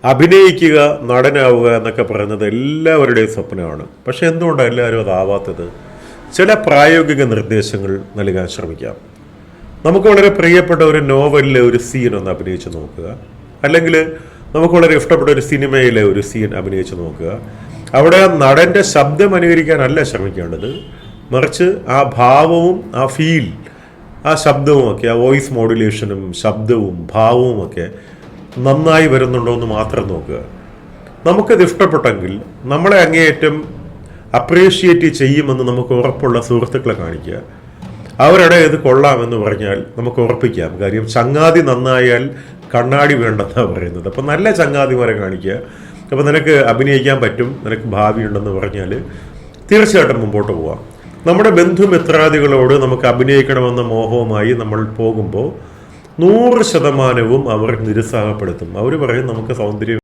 അഭിനയിക്കുക, നടനാവുക എന്നൊക്കെ പറയുന്നത് എല്ലാവരുടെയും സ്വപ്നമാണ്. പക്ഷെ എന്തുകൊണ്ടാണ് എല്ലാവരും അതാവാത്തത്? ചില പ്രായോഗിക നിർദ്ദേശങ്ങൾ നൽകാൻ ശ്രമിക്കാം. നമുക്ക് വളരെ പ്രിയപ്പെട്ട ഒരു നോവലിലെ ഒരു സീൻ ഒന്ന് അഭിനയിച്ച് നോക്കുക, അല്ലെങ്കിൽ നമുക്ക് വളരെ ഇഷ്ടപ്പെട്ട ഒരു സിനിമയിലെ ഒരു സീൻ അഭിനയിച്ച് നോക്കുക. അവിടെ നടൻ്റെ ശബ്ദം അനുകരിക്കാനല്ല ശ്രമിക്കേണ്ടത്, മറിച്ച് ആ ഭാവവും ആ ഫീൽ, ആ ശബ്ദവും ഒക്കെ, ആ വോയിസ് മോഡുലേഷനും ശബ്ദവും ഭാവവും ഒക്കെ നന്നായി വരുന്നുണ്ടോ എന്ന് മാത്രം നോക്കുക. നമുക്കത് ഇഷ്ടപ്പെട്ടെങ്കിൽ നമ്മളെ അങ്ങേയറ്റം അപ്രീഷിയേറ്റ് ചെയ്യുമെന്ന് നമുക്ക് ഉറപ്പുള്ള സുഹൃത്തുക്കളെ കാണിക്കുക. അവരുടെ ഇത് കൊള്ളാമെന്ന് പറഞ്ഞാൽ നമുക്ക് ഉറപ്പിക്കാം. കാര്യം ചങ്ങാതി നന്നായാൽ കണ്ണാടി വേണ്ടെന്നാണ് പറയുന്നത്. അപ്പം നല്ല ചങ്ങാതിമാരെ കാണിക്കുക. അപ്പം നിനക്ക് അഭിനയിക്കാൻ പറ്റും, നിനക്ക് ഭാവിയുണ്ടെന്ന് പറഞ്ഞാൽ തീർച്ചയായിട്ടും മുമ്പോട്ട് പോവാം. നമ്മുടെ ബന്ധുമിത്രാദികളോട് നമുക്ക് അഭിനയിക്കണമെന്ന മോഹവുമായി നമ്മൾ പോകുമ്പോൾ 100% അവർ നിരുത്സാഹപ്പെടുത്തും. അവർ പറയും നമുക്ക് സൗന്ദര്യം